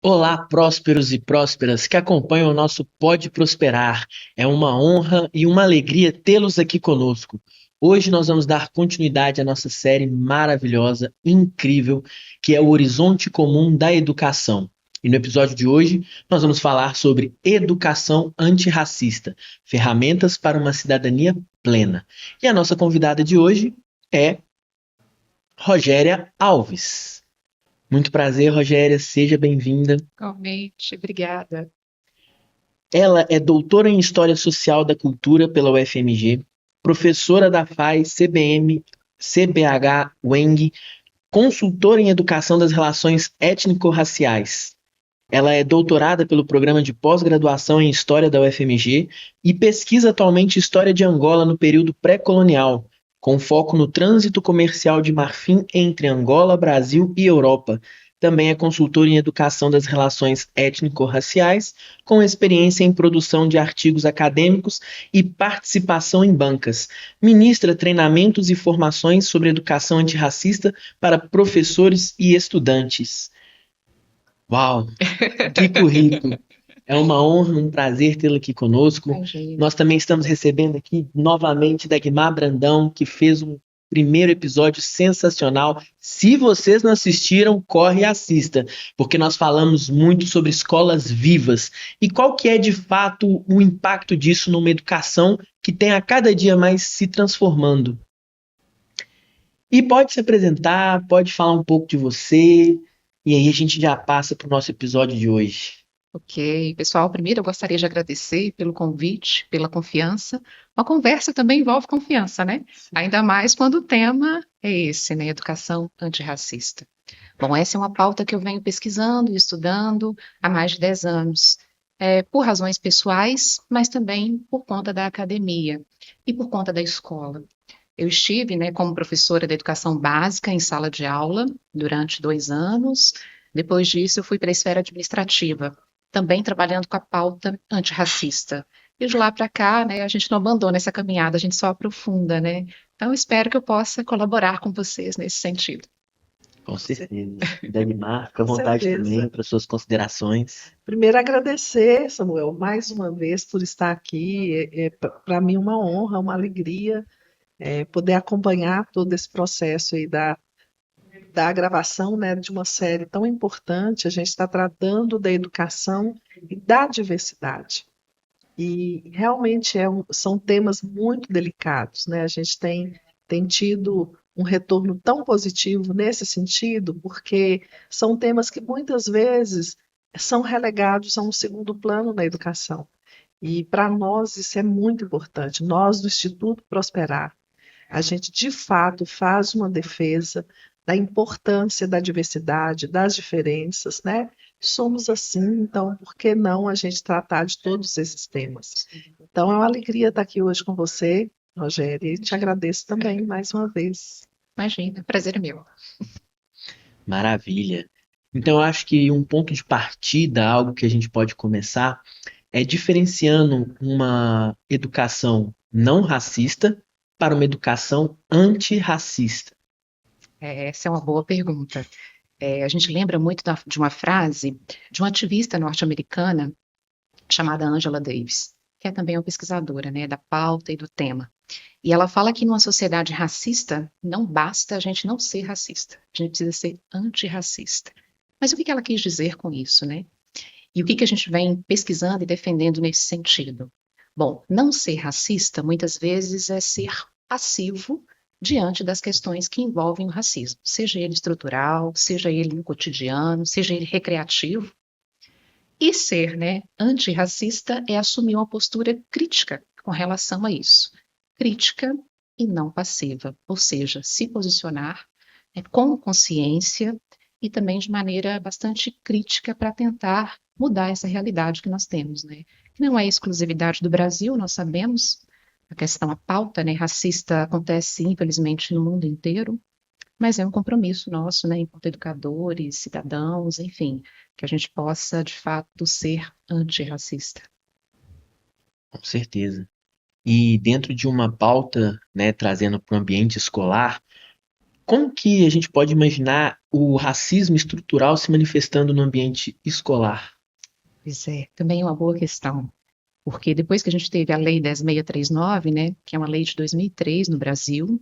Olá, prósperos e prósperas que acompanham o nosso Pode Prosperar. É uma honra e uma alegria tê-los aqui conosco. Hoje nós vamos dar continuidade à nossa série maravilhosa, incrível, que é o Horizonte Comum da Educação. E no episódio de hoje nós vamos falar sobre educação antirracista, ferramentas para uma cidadania plena. E a nossa convidada de hoje é Rogéria Alves. Muito prazer, Rogéria, seja bem-vinda. Igualmente, obrigada. Ela é doutora em História Social da Cultura pela UFMG, professora da FAI, CBM, CBH, UENG, consultora em Educação das Relações Étnico-Raciais. Ela é doutorada pelo Programa de Pós-Graduação em História da UFMG e pesquisa atualmente História de Angola no período pré-colonial, com foco no trânsito comercial de marfim entre Angola, Brasil e Europa. Também é consultora em Educação das Relações Étnico-Raciais, com experiência em produção de artigos acadêmicos e participação em bancas. Ministra treinamentos e formações sobre educação antirracista para professores e estudantes. Uau, que currículo! É uma honra, um prazer tê-la aqui conosco. Imagina. Nós também estamos recebendo aqui novamente Dagmar Brandão, que fez um primeiro episódio sensacional. Se vocês não assistiram, corre e assista, porque nós falamos muito sobre escolas vivas e qual que é de fato o impacto disso numa educação que tem a cada dia mais se transformando. E pode se apresentar, pode falar um pouco de você, e aí a gente já passa para o nosso episódio de hoje. Ok, pessoal, primeiro eu gostaria de agradecer pelo convite, pela confiança. Uma conversa também envolve confiança, né? Ainda mais quando o tema é esse, né? Educação antirracista. Bom, essa é uma pauta que eu venho pesquisando e estudando há mais de 10 anos, por razões pessoais, mas também por conta da academia e por conta da escola. Eu estive, né, como professora de educação básica em sala de aula durante 2 anos. Depois disso, eu fui para a esfera administrativa, também trabalhando com a pauta antirracista. E de lá para cá, né, a gente não abandona essa caminhada, a gente só aprofunda, né? Então, espero que eu possa colaborar com vocês nesse sentido. Com Com cer- certeza. Dagmar, fica à com vontade também certeza. para suas considerações. Primeiro, agradecer, Samuel, mais uma vez por estar aqui. É para mim uma honra, uma alegria poder acompanhar todo esse processo aí da gravação, né, de uma série tão importante. A gente está tratando da educação e da diversidade. E realmente são temas muito delicados, né? A gente tem tido um retorno tão positivo nesse sentido, porque são temas que muitas vezes são relegados a um segundo plano na educação. E para nós isso é muito importante. Nós, do Instituto Prosperar, a gente de fato faz uma defesa da importância da diversidade, das diferenças, né? Somos assim, então por que não a gente tratar de todos esses temas? Então é uma alegria estar aqui hoje com você, Rogério, e te agradeço também mais uma vez. Imagina, prazer é meu. Maravilha. Então, eu acho que um ponto de partida, algo que a gente pode começar, é diferenciando uma educação não racista para uma educação antirracista. Essa é uma boa pergunta. A gente lembra muito de uma frase de uma ativista norte-americana chamada Angela Davis, que é também uma pesquisadora, né, da pauta e do tema. E ela fala que numa sociedade racista não basta a gente não ser racista, a gente precisa ser antirracista. Mas o que ela quis dizer com isso, né? E o que a gente vem pesquisando e defendendo nesse sentido? Bom, não ser racista muitas vezes é ser passivo diante das questões que envolvem o racismo, seja ele estrutural, seja ele no cotidiano, seja ele recreativo. E ser, né, antirracista é assumir uma postura crítica com relação a isso. Crítica e não passiva, ou seja, se posicionar com consciência e também de maneira bastante crítica para tentar mudar essa realidade que nós temos, né? Que não é exclusividade do Brasil, nós sabemos, a questão, a pauta, né, racista acontece infelizmente no mundo inteiro, mas é um compromisso nosso, né, enquanto educadores, cidadãos, enfim, que a gente possa, de fato, ser antirracista. Com certeza. E dentro de uma pauta, né, trazendo para o ambiente escolar, Como que a gente pode imaginar o racismo estrutural se manifestando no ambiente escolar? Pois é, também é uma boa questão, porque depois que a gente teve a Lei 10.639, né, que é uma lei de 2003 no Brasil,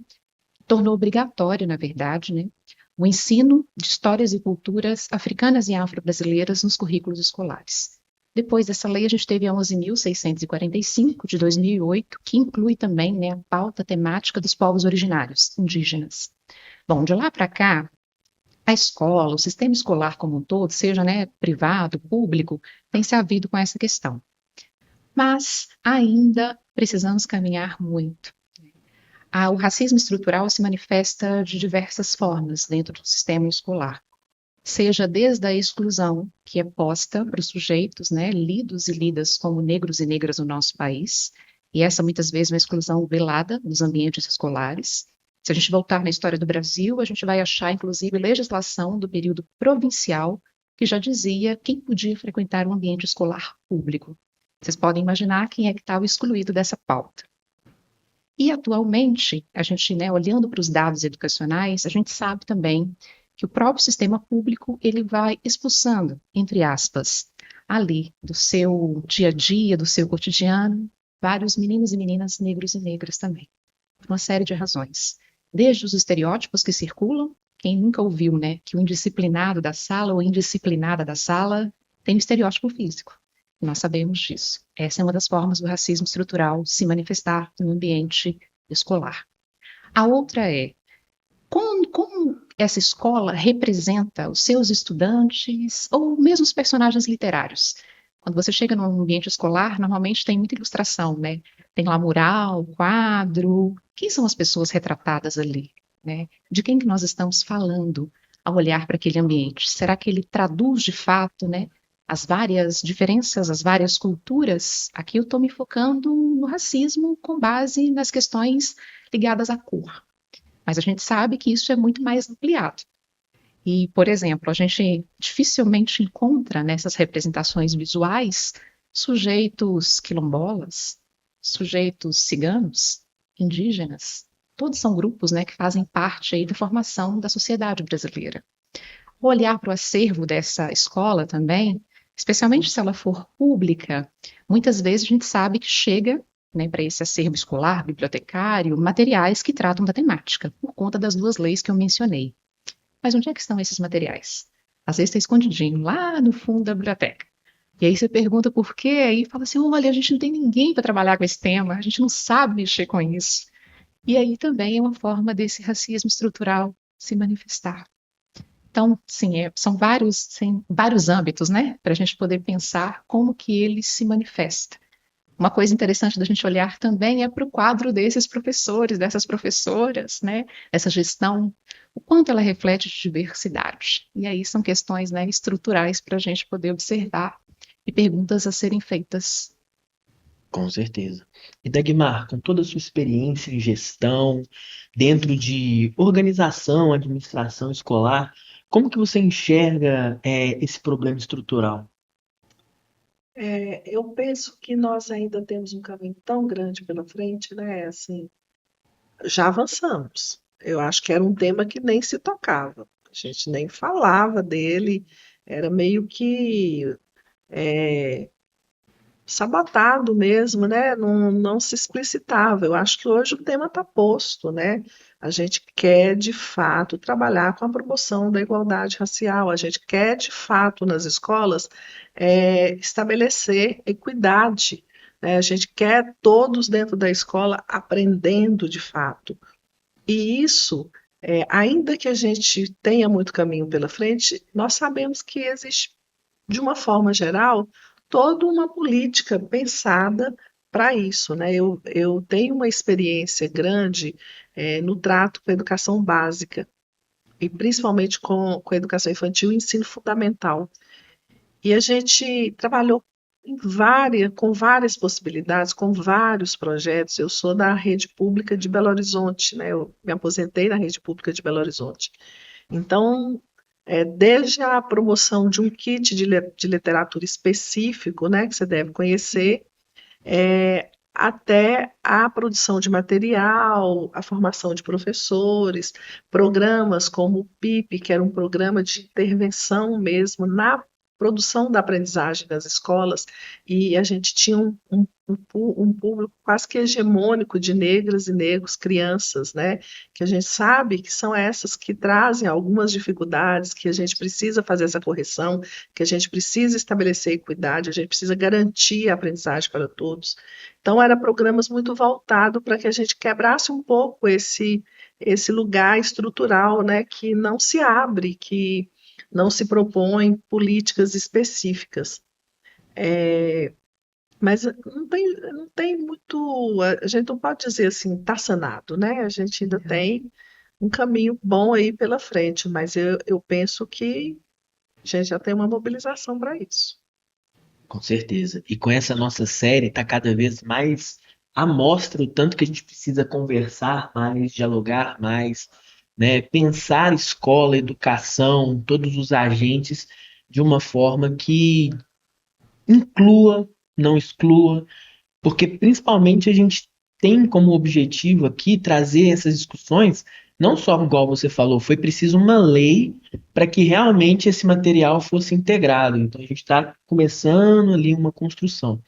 tornou obrigatório, na verdade, né, o ensino de histórias e culturas africanas e afro-brasileiras nos currículos escolares. Depois dessa lei, a gente teve a 11.645, de 2008, que inclui também, né, a pauta temática dos povos originários, indígenas. Bom, de lá para cá, a escola, o sistema escolar como um todo, seja, né, privado, público, tem se havido com essa questão. Mas ainda precisamos caminhar muito. O racismo estrutural se manifesta de diversas formas dentro do sistema escolar, seja desde a exclusão que é posta para os sujeitos, né, lidos e lidas como negros e negras no nosso país, e essa muitas vezes é uma exclusão velada nos ambientes escolares. Se a gente voltar na história do Brasil, a gente vai achar, inclusive, legislação do período provincial que já dizia quem podia frequentar um ambiente escolar público. Vocês podem imaginar quem é que estava excluído dessa pauta. E atualmente, a gente, né, olhando para os dados educacionais, a gente sabe também que o próprio sistema público ele vai expulsando, entre aspas, ali do seu dia a dia, do seu cotidiano, vários meninos e meninas negros e negras também, por uma série de razões. Desde os estereótipos que circulam, quem nunca ouviu, né, que o indisciplinado da sala ou indisciplinada da sala tem um estereótipo físico. Nós sabemos disso. Essa é uma das formas do racismo estrutural se manifestar no ambiente escolar. A outra é como essa escola representa os seus estudantes ou mesmo os personagens literários. Quando você chega num ambiente escolar, normalmente tem muita ilustração, né? Tem lá mural, quadro. Quem são as pessoas retratadas ali, né? De quem que nós estamos falando ao olhar para aquele ambiente? Será que ele traduz de fato, né, as várias diferenças, as várias culturas? Aqui eu estou me focando no racismo com base nas questões ligadas à cor. Mas a gente sabe que isso é muito mais ampliado. E, por exemplo, a gente dificilmente encontra nessas representações visuais sujeitos quilombolas, sujeitos ciganos, indígenas. Todos são grupos, né, que fazem parte aí da formação da sociedade brasileira. Olhar para o acervo dessa escola também, especialmente se ela for pública, muitas vezes a gente sabe que chega, né, para esse acervo escolar, bibliotecário, materiais que tratam da temática, por conta das duas leis que eu mencionei. Mas onde é que estão esses materiais? Às vezes está escondidinho, lá no fundo da biblioteca. E aí você pergunta por quê, e fala assim, olha, a gente não tem ninguém para trabalhar com esse tema, a gente não sabe mexer com isso. E aí também é uma forma desse racismo estrutural se manifestar. Então, sim, são vários âmbitos, né, para a gente poder pensar como que ele se manifesta. Uma coisa interessante da gente olhar também é para o quadro desses professores, dessas professoras, né, essa gestão, o quanto ela reflete de diversidade. E aí são questões, né, estruturais para a gente poder observar e perguntas a serem feitas. Com certeza. E Dagmar, com toda a sua experiência em gestão, dentro de organização, administração escolar, como que você enxerga esse problema estrutural? Eu penso que nós ainda temos um caminho tão grande pela frente, né? Assim, já avançamos. Eu acho que era um tema que nem se tocava, a gente nem falava dele, era meio que é, sabotado mesmo, né? Não se explicitava. Eu acho que hoje o tema está posto, né? A gente quer de fato trabalhar com a promoção da igualdade racial, a gente quer de fato nas escolas estabelecer equidade, né? A gente quer todos dentro da escola aprendendo de fato. E isso, ainda que a gente tenha muito caminho pela frente, nós sabemos que existe, de uma forma geral, toda uma política pensada para isso, né? Eu tenho uma experiência grande no trato com a educação básica, e principalmente com a educação infantil e ensino fundamental. E a gente trabalhou com várias possibilidades, com vários projetos. Eu sou da rede pública de Belo Horizonte, né? Eu me aposentei na rede pública de Belo Horizonte. Então, desde a promoção de um kit de literatura específico, né, que você deve conhecer, até a produção de material, a formação de professores, programas como o PIP, que era um programa de intervenção mesmo na produção da aprendizagem das escolas, e a gente tinha um público quase que hegemônico de negras e negros, crianças, né? Que a gente sabe que são essas que trazem algumas dificuldades, que a gente precisa fazer essa correção, que a gente precisa estabelecer equidade, a gente precisa garantir a aprendizagem para todos. Então, eram programas muito voltados para que a gente quebrasse um pouco esse lugar estrutural, né, que não se abre, que não se propõe políticas específicas. Mas não tem muito, a gente não pode dizer assim, está sanado, né? A gente ainda tem um caminho bom aí pela frente, mas eu penso que a gente já tem uma mobilização para isso. Com certeza. E com essa nossa série, está cada vez mais à mostra o tanto que a gente precisa conversar mais, dialogar mais, né? Pensar escola, educação, todos os agentes de uma forma que inclua, não exclua, porque principalmente a gente tem como objetivo aqui trazer essas discussões, não só igual você falou, foi preciso uma lei para que realmente esse material fosse integrado. Então a gente está começando ali uma construção.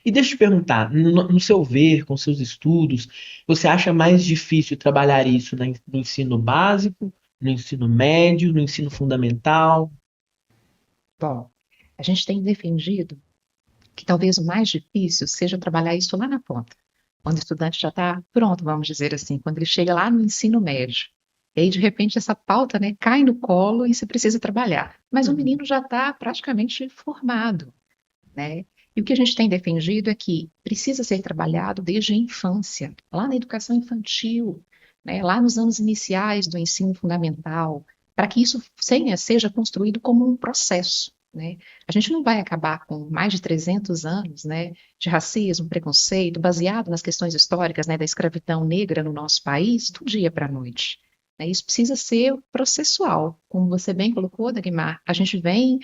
E deixa eu te perguntar, no seu ver, com seus estudos, você acha mais difícil trabalhar isso no ensino básico, no ensino médio, no ensino fundamental? Bom, a gente tem defendido que talvez o mais difícil seja trabalhar isso lá na ponta, quando o estudante já está pronto, vamos dizer assim, quando ele chega lá no ensino médio. E aí, de repente, essa pauta, né, cai no colo e você precisa trabalhar. Mas o menino já está praticamente formado, né? E o que a gente tem defendido é que precisa ser trabalhado desde a infância, lá na educação infantil, né, lá nos anos iniciais do ensino fundamental, para que isso seja construído como um processo, né? A gente não vai acabar com mais de 300 anos, né, de racismo, preconceito, baseado nas questões históricas, né, da escravidão negra no nosso país, do dia para a noite. Né? Isso precisa ser processual, como você bem colocou, Dagmar. A gente vem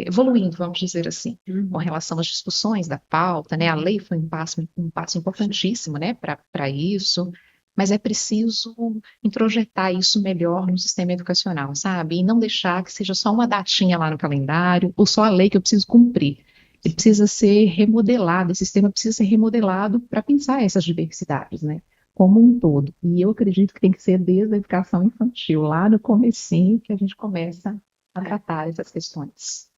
evoluindo, vamos dizer assim, com relação às discussões da pauta, né? A lei foi um passo importantíssimo, né, para isso, mas é preciso introjetar isso melhor no sistema educacional, sabe? E não deixar que seja só uma datinha lá no calendário, ou só a lei que eu preciso cumprir. Ele precisa ser remodelado, esse sistema precisa ser remodelado para pensar essas diversidades, né? Como um todo. E eu acredito que tem que ser desde a educação infantil, lá no comecinho, que a gente começa a tratar essas questões.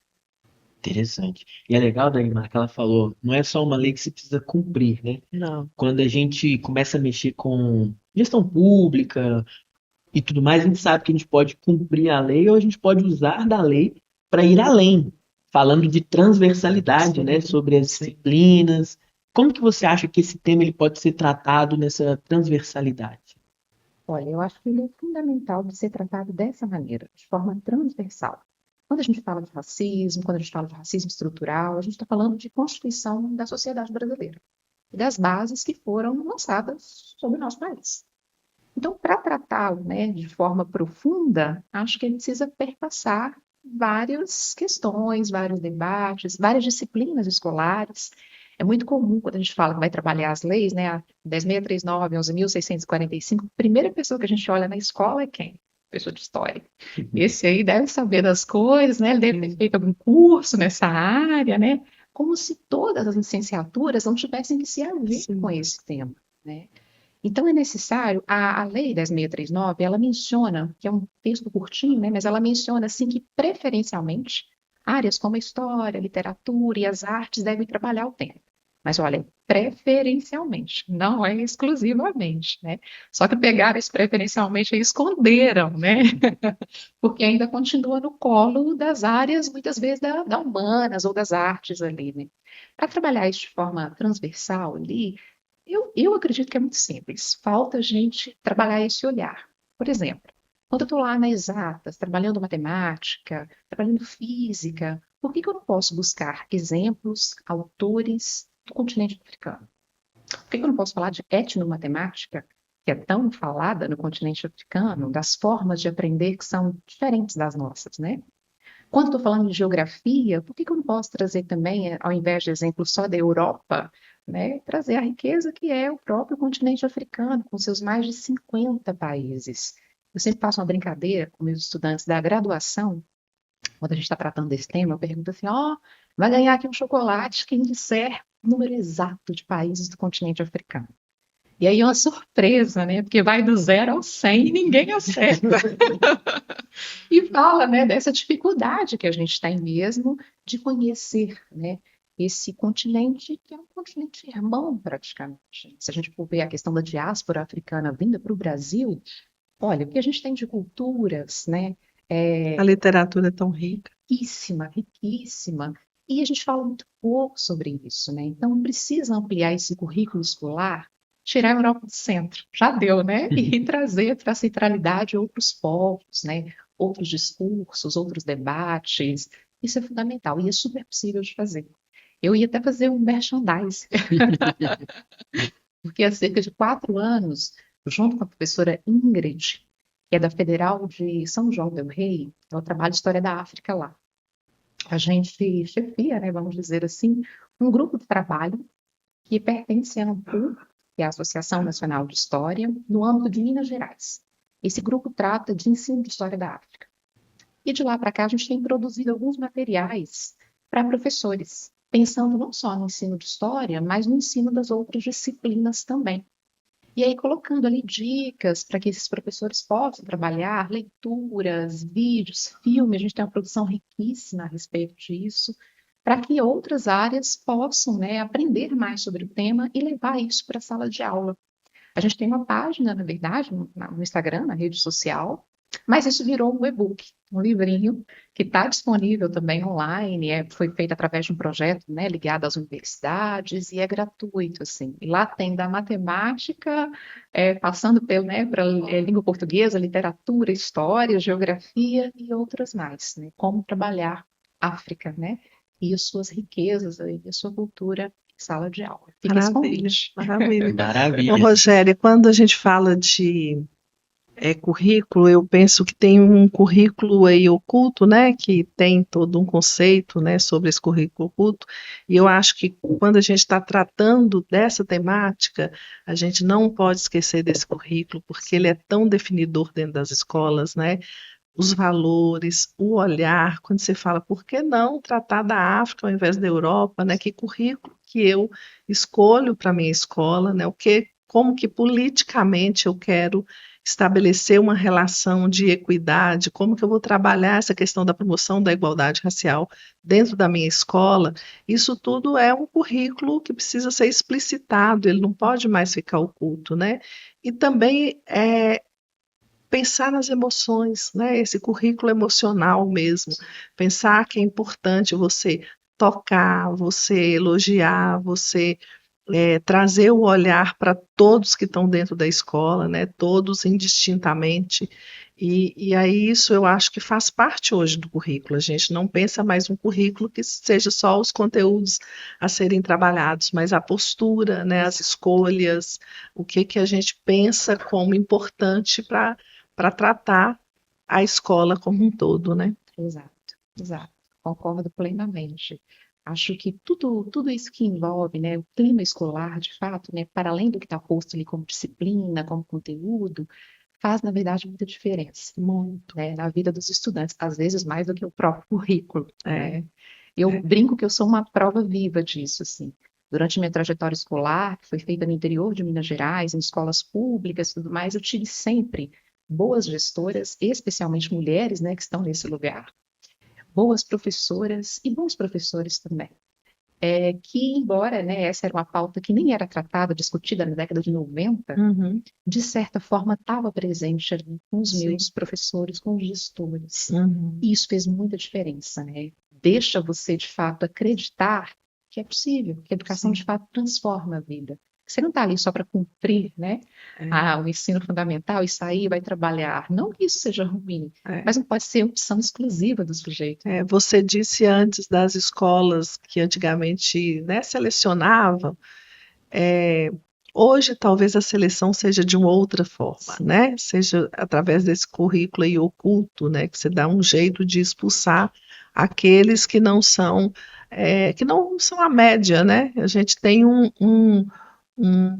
Interessante. E é legal, Dagmar, que ela falou, não é só uma lei que se precisa cumprir, né? Não. Quando a gente começa a mexer com gestão pública e tudo mais, a gente sabe que a gente pode cumprir a lei ou a gente pode usar da lei para ir além, falando de transversalidade, né, sobre as disciplinas. Como que você acha que esse tema ele pode ser tratado nessa transversalidade? Olha, eu acho que ele é fundamental de ser tratado dessa maneira, de forma transversal. Quando a gente fala de racismo, quando a gente fala de racismo estrutural, a gente está falando de constituição da sociedade brasileira e das bases que foram lançadas sobre o nosso país. Então, para tratá-lo, né, de forma profunda, acho que ele precisa perpassar várias questões, vários debates, várias disciplinas escolares. É muito comum quando a gente fala que vai trabalhar as leis, né, a 10.639, 11.645, a primeira pessoa que a gente olha na escola é quem? Pessoa de história. Esse aí deve saber das coisas, né? Ele deve ter feito algum curso nessa área, né? Como se todas as licenciaturas não tivessem que se haver com esse tema, né? Então, é necessário, a Lei 10.639, ela menciona, que é um texto curtinho, né, mas ela menciona, assim, que preferencialmente áreas como a história, a literatura e as artes devem trabalhar o tema. Mas, olha, preferencialmente, não é exclusivamente, né? Só que pegaram esse preferencialmente e esconderam, né? Porque ainda continua no colo das áreas, muitas vezes, da humanas ou das artes ali, né? Para trabalhar isso de forma transversal ali, eu acredito que é muito simples. Falta a gente trabalhar esse olhar. Por exemplo, quando eu estou lá nas exatas, trabalhando matemática, trabalhando física, por que eu não posso buscar exemplos, autores do continente africano? Por que eu não posso falar de etnomatemática, que é tão falada no continente africano, das formas de aprender que são diferentes das nossas, né? Quando estou falando de geografia, por que eu não posso trazer também, ao invés de exemplos só da Europa, né, trazer a riqueza que é o próprio continente africano, com seus mais de 50 países. Eu sempre faço uma brincadeira com meus estudantes da graduação, quando a gente está tratando desse tema, eu pergunto assim, ó, vai ganhar aqui um chocolate quem disser o número exato de países do continente africano. E aí é uma surpresa, né? Porque vai do 0 ao 100 e ninguém acerta. E fala, né, dessa dificuldade que a gente tem mesmo de conhecer, né, esse continente que é um continente irmão praticamente. Se a gente for ver a questão da diáspora africana vinda para o Brasil, olha, o que a gente tem de culturas, né, A literatura é tão rica. riquíssima, riquíssima. E a gente fala muito pouco sobre isso, né? Então precisa ampliar esse currículo escolar, tirar a Europa do centro, já deu, né? E trazer para a centralidade outros povos, né? Outros discursos, outros debates. Isso é fundamental e é super possível de fazer. Eu ia até fazer um merchandise, porque há cerca de 4 anos, junto com a professora Ingrid, que é da Federal de São João del Rei, ela trabalha História da África lá. A gente chefia, né, vamos dizer assim, um grupo de trabalho que pertence à ANPU, que é a Associação Nacional de História, no âmbito de Minas Gerais. Esse grupo trata de ensino de história da África. E de lá para cá a gente tem produzido alguns materiais para professores, pensando não só no ensino de história, mas no ensino das outras disciplinas também. E aí colocando ali dicas para que esses professores possam trabalhar, leituras, vídeos, filmes, a gente tem uma produção riquíssima a respeito disso, para que outras áreas possam, né, aprender mais sobre o tema e levar isso para a sala de aula. A gente tem uma página, na verdade, no Instagram, na rede social, mas isso virou um e-book, um livrinho que está disponível também online, foi feito através de um projeto, né, ligado às universidades e é gratuito, assim. E lá tem da matemática, passando né, para língua portuguesa, literatura, história, geografia e outras mais, né? Como trabalhar África, né? E as suas riquezas e a sua cultura em sala de aula. Fica esse Maravilha, convite. maravilha. Maravilha. Ô, Rogério, quando a gente fala de currículo, eu penso que tem um currículo aí oculto, né, que tem todo um conceito, né, sobre esse currículo oculto, e eu acho que quando a gente está tratando dessa temática, a gente não pode esquecer desse currículo, porque ele é tão definidor dentro das escolas, né, os valores, o olhar, quando você fala, por que não tratar da África ao invés da Europa, né, que currículo que eu escolho para minha escola, né, como que politicamente eu quero estabelecer uma relação de equidade, como que eu vou trabalhar essa questão da promoção da igualdade racial dentro da minha escola, isso tudo é um currículo que precisa ser explicitado, ele não pode mais ficar oculto, né? E também pensar nas emoções, né? Esse currículo emocional mesmo, pensar que é importante você tocar, você elogiar, você trazer o olhar para todos que estão dentro da escola, né, todos indistintamente, e aí isso eu acho que faz parte hoje do currículo, a gente não pensa mais um currículo que seja só os conteúdos a serem trabalhados, mas a postura, né, as escolhas, o que a gente pensa como importante para tratar a escola como um todo, né? Exato, exato. Concordo plenamente. Acho que tudo isso que envolve, né, o clima escolar, de fato, né, para além do que está posto ali como disciplina, como conteúdo, faz, na verdade, muita diferença, Muito. né, na vida dos estudantes, às vezes mais do que o próprio currículo, É. né? Eu brinco que eu sou uma prova viva disso, assim. Durante minha trajetória escolar, que foi feita no interior de Minas Gerais, em escolas públicas e tudo mais, eu tive sempre boas gestoras, especialmente mulheres, né, que estão nesse lugar, boas professoras e bons professores também. Que, embora, né, essa era uma pauta que nem era tratada, discutida na década de 90, Uhum. de certa forma estava presente ali com os Sim. meus professores, com os gestores. Uhum. E isso fez muita diferença, né? Deixa você, de fato, acreditar que é possível, que a educação, Sim. de fato, transforma a vida. Você não está ali só para cumprir, né, o ensino fundamental e sair, vai trabalhar. Não que isso seja ruim, mas não pode ser opção exclusiva do sujeito. Você disse antes das escolas que antigamente, né, selecionavam. Hoje talvez a seleção seja de uma outra forma, né? Seja através desse currículo aí oculto, né? Que você dá um jeito de expulsar aqueles que não são a média, né? A gente tem um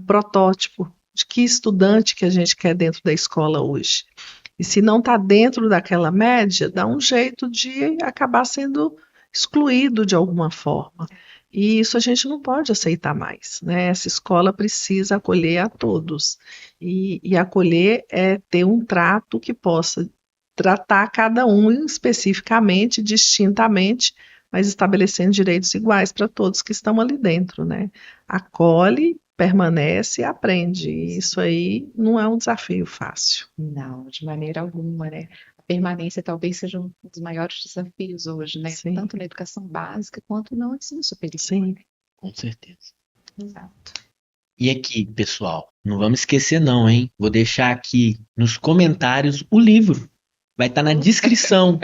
protótipo de que estudante que a gente quer dentro da escola hoje. E se não está dentro daquela média, dá um jeito de acabar sendo excluído de alguma forma. E isso a gente não pode aceitar mais, né? Essa escola precisa acolher a todos. E acolher é ter um trato que possa tratar cada um especificamente, distintamente, mas estabelecendo direitos iguais para todos que estão ali dentro, né? Acolhe, permanece e aprende. E isso aí não é um desafio fácil. Não, de maneira alguma, né? A permanência talvez seja um dos maiores desafios hoje, né? Sim, Tanto na educação básica quanto no ensino superior. sim. Com certeza. Exato. E aqui, pessoal, não vamos esquecer não, hein? Vou deixar aqui nos comentários o livro. Vai estar na descrição.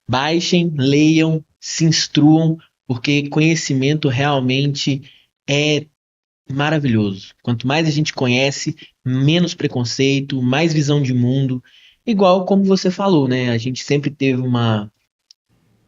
Baixem, leiam, se instruam, porque conhecimento realmente é maravilhoso. Quanto mais a gente conhece, menos preconceito, mais visão de mundo. Igual como você falou, né? A gente sempre teve uma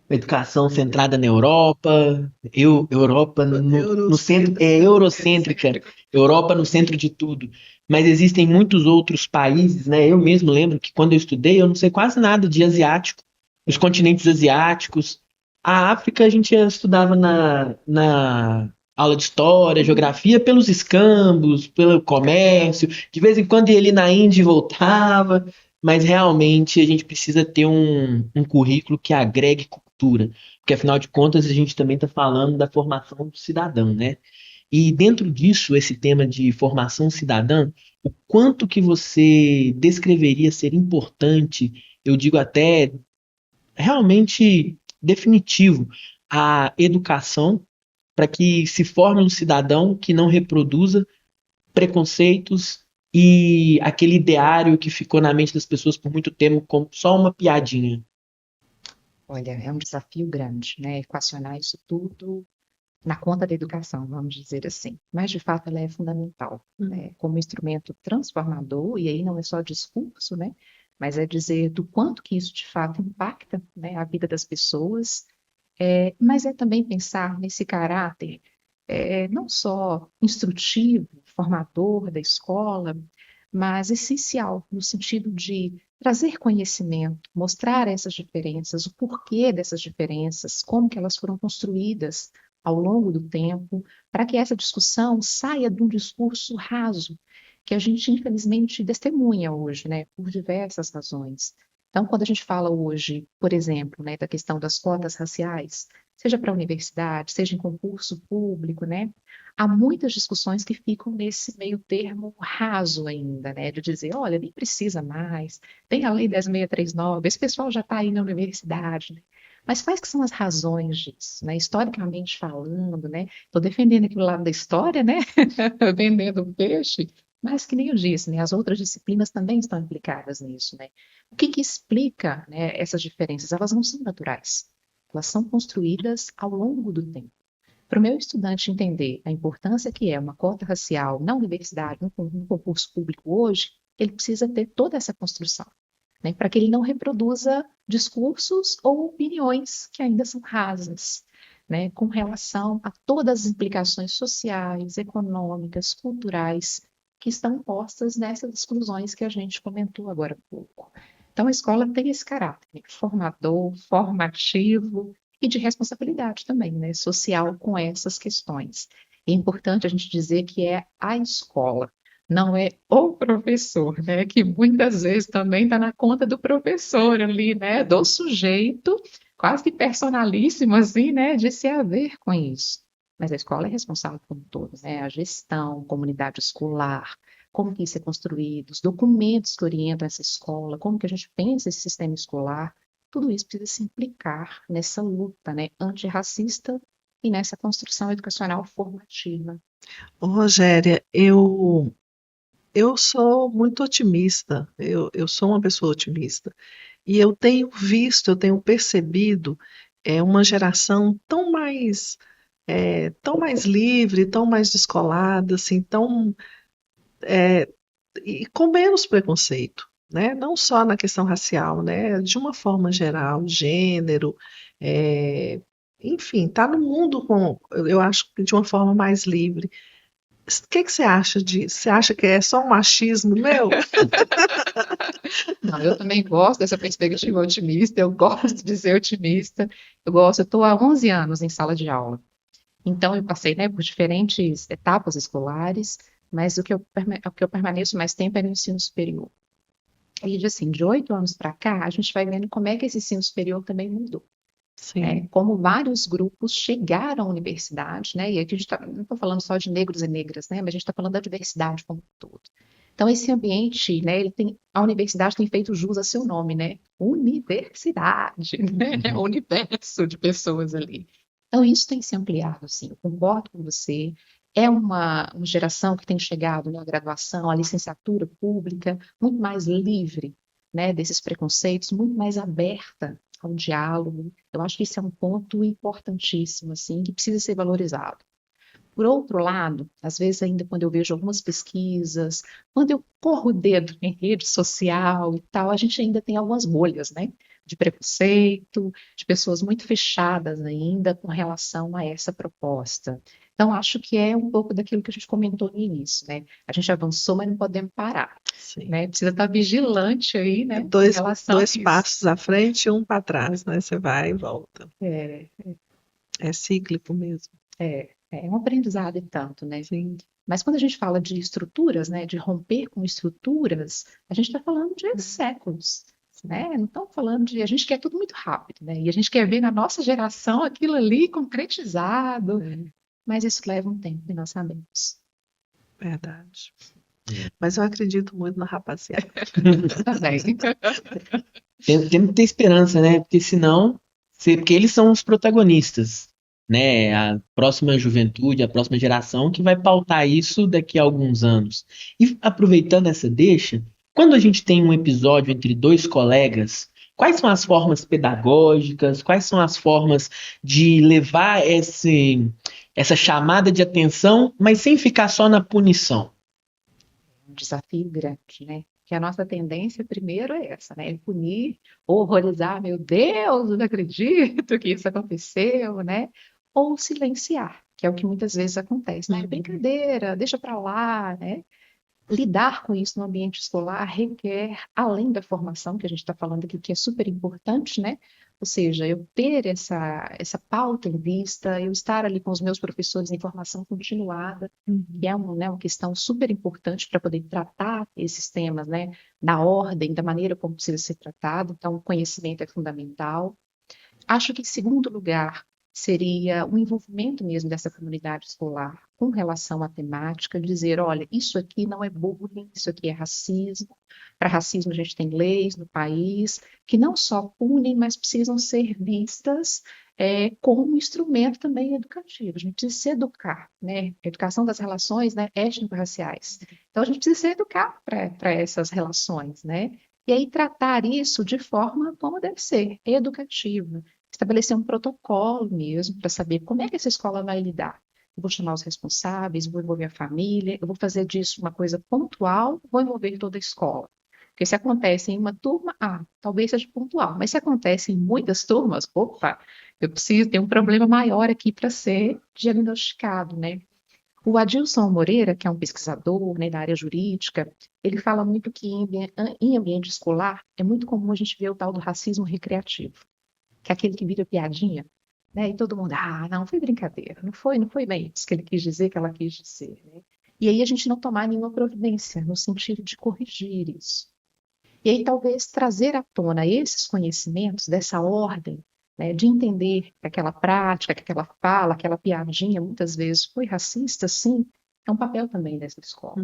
educação centrada na Europa, Europa no centro, eurocêntrica, Europa no centro de tudo. Mas existem muitos outros países, né? Eu mesmo lembro que quando eu estudei, eu não sei quase nada de asiático, os continentes asiáticos. A África a gente estudava na aula de história, geografia, pelos escambos, pelo comércio. De vez em quando ia ali na Índia e voltava. Mas realmente a gente precisa ter um currículo que agregue cultura, porque afinal de contas a gente também está falando da formação do cidadão, né? E dentro disso, esse tema de formação cidadã, o quanto que você descreveria ser importante, eu digo até realmente definitivo, a educação para que se forme um cidadão que não reproduza preconceitos e aquele ideário que ficou na mente das pessoas por muito tempo como só uma piadinha. Olha, é um desafio grande, né? Equacionar isso tudo na conta da educação, vamos dizer assim. Mas, de fato, ela é fundamental, né? Como instrumento transformador, e aí não é só discurso, né? Mas é dizer do quanto que isso, de fato, impacta, né, a vida das pessoas. Mas é também pensar nesse caráter, não só instrutivo, formador da escola, mas essencial, no sentido de trazer conhecimento, mostrar essas diferenças, o porquê dessas diferenças, como que elas foram construídas ao longo do tempo, para que essa discussão saia de um discurso raso, que a gente infelizmente testemunha hoje, né, por diversas razões. Então, quando a gente fala hoje, por exemplo, né, da questão das cotas raciais, seja para a universidade, seja em concurso público, né, há muitas discussões que ficam nesse meio termo raso ainda, né, de dizer, olha, nem precisa mais, tem a Lei 10.639, esse pessoal já está aí na universidade, né? Mas quais que são as razões disso, né? Historicamente falando, né? Estou defendendo aqui o lado da história, né? Vendendo o peixe, mas que nem eu disse, né? As outras disciplinas também estão implicadas nisso, né? O que que explica, né, essas diferenças? Elas não são naturais, elas são construídas ao longo do tempo. Para o meu estudante entender a importância que é uma cota racial na universidade, no concurso público hoje, ele precisa ter toda essa construção, né, para que ele não reproduza discursos ou opiniões que ainda são rasas, né, com relação a todas as implicações sociais, econômicas, culturais que estão postas nessas exclusões que a gente comentou agora há pouco. Então, a escola tem esse caráter, né, formador, formativo e de responsabilidade também, né, social com essas questões. É importante a gente dizer que é a escola, não é o professor, né, que muitas vezes também está na conta do professor ali, né, do sujeito, quase que personalíssimo assim, né, de se haver com isso. Mas a escola é responsável por todo, né, a gestão, comunidade escolar, como que isso é construído, os documentos que orientam essa escola, como que a gente pensa esse sistema escolar, tudo isso precisa se implicar nessa luta, né, antirracista e nessa construção educacional formativa. Ô, Rogéria, eu sou muito otimista, eu sou uma pessoa otimista, e eu tenho visto, eu tenho percebido uma geração tão mais livre, tão mais descolada, assim, e com menos preconceito, né? Não só na questão racial, né? De uma forma geral, gênero, Enfim, está no mundo eu acho que de uma forma mais livre. O que você acha disso? Você acha que é só um machismo meu? Não, eu também gosto dessa perspectiva otimista, eu gosto de ser otimista, eu estou há 11 anos em sala de aula, então eu passei, né, por diferentes etapas escolares, mas o que eu permaneço mais tempo é no ensino superior. E assim, de 8 anos para cá, a gente vai vendo como é que esse ensino superior também mudou. Sim, Como vários grupos chegaram à universidade, né? E aqui a gente não estou falando só de negros e negras, né? Mas a gente está falando da diversidade como um todo. Então, esse ambiente, né? A universidade tem feito jus a seu nome, né? Universidade, né? O universo de pessoas ali. Então, isso tem se ampliado, sim. Eu concordo com você. É uma geração que tem chegado na graduação, à licenciatura pública, muito mais livre, né, desses preconceitos, muito mais aberta ao diálogo. Eu acho que isso é um ponto importantíssimo, assim, que precisa ser valorizado. Por outro lado, às vezes ainda quando eu vejo algumas pesquisas, quando eu corro o dedo em rede social e tal, a gente ainda tem algumas bolhas, né? De preconceito, de pessoas muito fechadas ainda com relação a essa proposta. Então, acho que é um pouco daquilo que a gente comentou no início, né? A gente avançou, mas não podemos parar, sim. né? Precisa estar vigilante aí, É né? Com dois, relação a dois isso. passos à frente e um para trás, né? Você vai e volta. É, É cíclico mesmo. é um aprendizado e tanto, né? Sim. Mas quando a gente fala de estruturas, né, de romper com estruturas, a gente está falando de séculos, né? Não estamos falando de. A gente quer tudo muito rápido, né? E a gente quer ver na nossa geração aquilo ali concretizado, mas isso leva um tempo, e nós sabemos. Verdade. Mas eu acredito muito na rapaziada. Também. Temos que ter esperança, né? Porque senão, porque eles são os protagonistas, né? A próxima juventude, a próxima geração que vai pautar isso daqui a alguns anos. E aproveitando essa deixa, quando a gente tem um episódio entre dois colegas, quais são as formas pedagógicas, quais são as formas de levar essa chamada de atenção, mas sem ficar só na punição? Um desafio grande, né? Que a nossa tendência primeiro é essa, né? É punir, horrorizar, meu Deus, eu não acredito que isso aconteceu, né? Ou silenciar, que é o que muitas vezes acontece, né? Brincadeira, deixa pra lá, né? Lidar com isso no ambiente escolar requer, além da formação que a gente está falando aqui, que é super importante, né? Ou seja, eu ter essa pauta em vista, eu estar ali com os meus professores em formação continuada, que é uma questão super importante para poder tratar esses temas, né? Da ordem, da maneira como precisa ser tratado. Então, o conhecimento é fundamental. Acho que, em segundo lugar, seria o envolvimento mesmo dessa comunidade escolar com relação à temática, dizer, olha, isso aqui não é bullying, isso aqui é racismo. Para racismo a gente tem leis no país que não só punem, mas precisam ser vistas como um instrumento também educativo. A gente precisa se educar, né? A educação das relações, né, étnico-raciais. Então a gente precisa se educar para essas relações, né? E aí tratar isso de forma como deve ser, educativa, estabelecer um protocolo mesmo para saber como é que essa escola vai lidar. Eu vou chamar os responsáveis, vou envolver a família, eu vou fazer disso uma coisa pontual, vou envolver toda a escola. Porque se acontece em uma turma, talvez seja pontual, mas se acontece em muitas turmas, opa, eu preciso ter um problema maior aqui para ser diagnosticado, né? O Adilson Moreira, que é um pesquisador, né, da área jurídica, ele fala muito que em ambiente escolar é muito comum a gente ver o tal do racismo recreativo, que é aquele que vira piadinha, né? E todo mundo, não, foi brincadeira, não foi bem isso que ele quis dizer, que ela quis dizer, né? E aí a gente não tomar nenhuma providência no sentido de corrigir isso. E aí talvez trazer à tona esses conhecimentos dessa ordem, né, de entender que aquela prática, que aquela fala, aquela piadinha muitas vezes foi racista, sim, é um papel também dessa escola.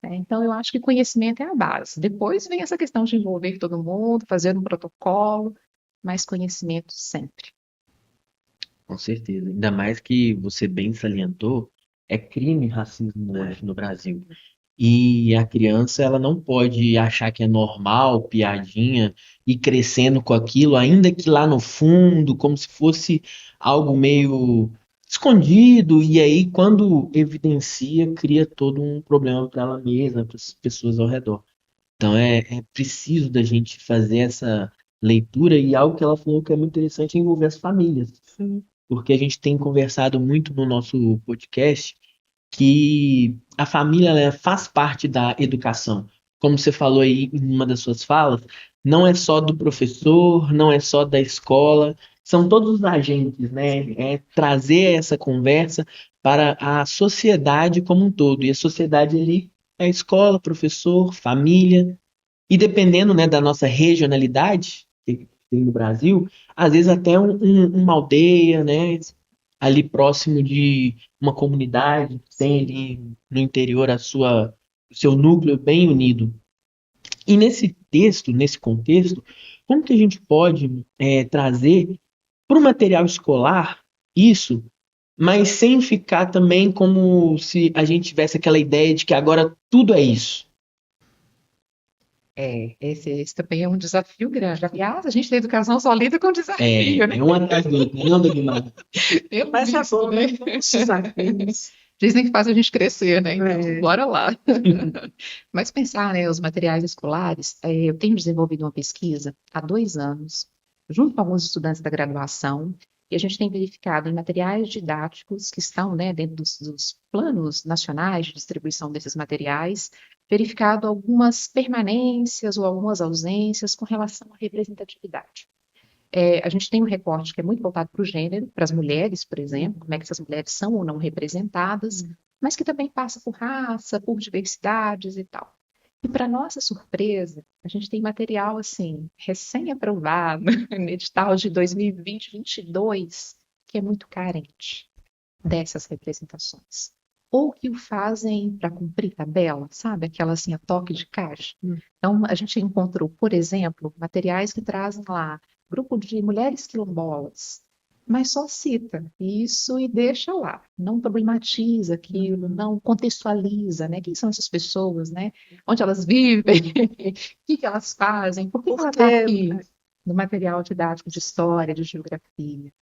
Né? Então eu acho que conhecimento é a base. Depois vem essa questão de envolver todo mundo, fazer um protocolo, mas conhecimento sempre. Com certeza. Ainda mais que você bem salientou, é crime racismo hoje no Brasil. E a criança, ela não pode achar que é normal, piadinha, e crescendo com aquilo, ainda que lá no fundo, como se fosse algo meio escondido, e aí quando evidencia, cria todo um problema para ela mesma, para as pessoas ao redor. Então é preciso da gente fazer leitura, e algo que ela falou que é muito interessante é envolver as famílias, Sim. porque a gente tem conversado muito no nosso podcast que a família ela faz parte da educação. Como você falou aí em uma das suas falas, não é só do professor, não é só da escola, são todos os agentes, né? É trazer essa conversa para a sociedade como um todo. E a sociedade ali é a escola, professor, família, e dependendo, né, da nossa regionalidade que tem no Brasil, às vezes até uma aldeia, né, ali próximo de uma comunidade que tem ali no interior o seu núcleo bem unido. E nesse texto, nesse contexto, como que a gente pode trazer para o material escolar isso, mas sem ficar também como se a gente tivesse aquela ideia de que agora tudo é isso? Esse também é um desafio grande. Aliás, a gente da educação só lida com desafio, né? É um atrás do outro, não, Dagmar? Pelo Mas é visto, bom, né? né? Muitos desafios. Dizem que faz a gente crescer, né? Então, É. bora lá. Mas pensar, né, os materiais escolares, eu tenho desenvolvido uma pesquisa há 2 anos, junto com alguns estudantes da graduação, e a gente tem verificado em materiais didáticos que estão, né, dentro dos planos nacionais de distribuição desses materiais, verificado algumas permanências ou algumas ausências com relação à representatividade. A gente tem um recorte que é muito voltado para o gênero, para as mulheres, por exemplo, como é que essas mulheres são ou não representadas, mas que também passa por raça, por diversidades e tal. E para nossa surpresa, a gente tem material assim, recém-aprovado, no edital de 2020-22, que é muito carente dessas representações. Ou que o fazem para cumprir tabela, sabe? Aquela assim, a toque de caixa. Então, a gente encontrou, por exemplo, materiais que trazem lá grupo de mulheres quilombolas, mas só cita isso e deixa lá, não problematiza aquilo, não contextualiza, né? Quem são essas pessoas, né? Onde elas vivem, o que elas fazem, por que ela está Porque aqui no material didático de história, de geografia.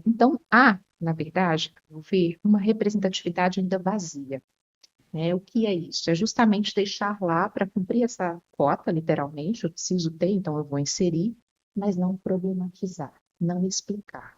Então, há, na verdade, ao meu ver, uma representatividade ainda vazia. Né? O que é isso? É justamente deixar lá para cumprir essa cota, literalmente, eu preciso ter, então eu vou inserir, mas não problematizar, não explicar.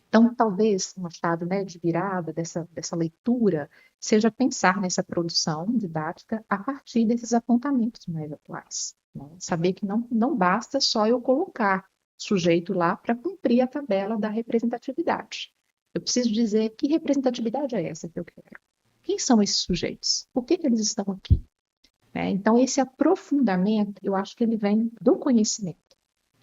Então, talvez um achado, né, de virada dessa leitura seja pensar nessa produção didática a partir desses apontamentos mais atuais. Né? Saber que não basta só eu colocar sujeito lá para cumprir a tabela da representatividade. Eu preciso dizer que representatividade é essa que eu quero. Quem são esses sujeitos? Por que eles estão aqui? Né? Então, esse aprofundamento, eu acho que ele vem do conhecimento.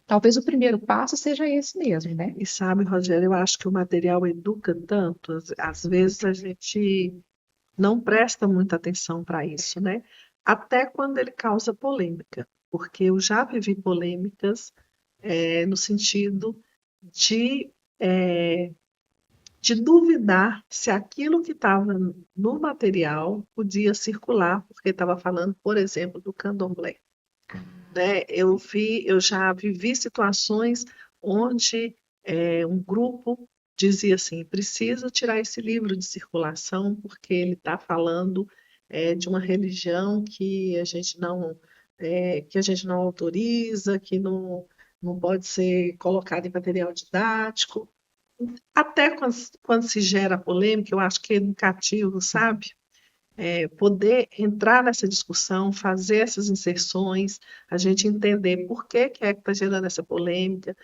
Talvez o primeiro passo seja esse mesmo, né? E sabe, Rogério, eu acho que o material educa tanto, às vezes a gente não presta muita atenção para isso, né? Até quando ele causa polêmica, porque eu já vivi polêmicas no sentido de, é, de duvidar se aquilo que estava no material podia circular, porque estava falando, por exemplo, do candomblé. Né? Eu já vivi situações onde um grupo dizia assim, precisa tirar esse livro de circulação porque ele está falando de uma religião que a gente não autoriza, que não pode ser colocado em material didático. Até quando se gera polêmica, eu acho que é educativo, sabe? Poder entrar nessa discussão, fazer essas inserções, a gente entender por que está gerando essa polêmica,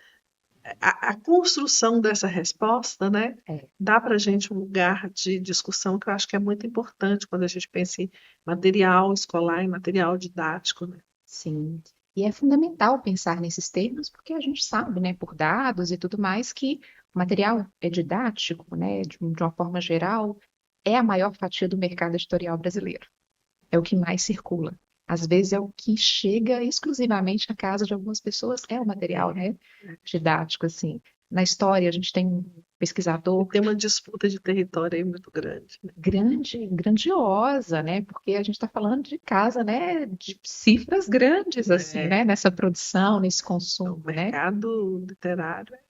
a construção dessa resposta, né, É, dá para a gente um lugar de discussão que eu acho que é muito importante quando a gente pensa em material escolar, em material didático, né? sim. E é fundamental pensar nesses termos, porque a gente sabe, né, por dados e tudo mais, que o material é didático, né, de uma forma geral, é a maior fatia do mercado editorial brasileiro. É o que mais circula. Às vezes é o que chega exclusivamente à casa de algumas pessoas, é o material, né, didático, assim. Na história, a gente tem um pesquisador Tem uma disputa de território aí muito grande, né? grandiosa, né? Porque a gente está falando de casa, né? De cifras grandes, assim, né? Nessa produção, nesse O consumo, né? mercado literário é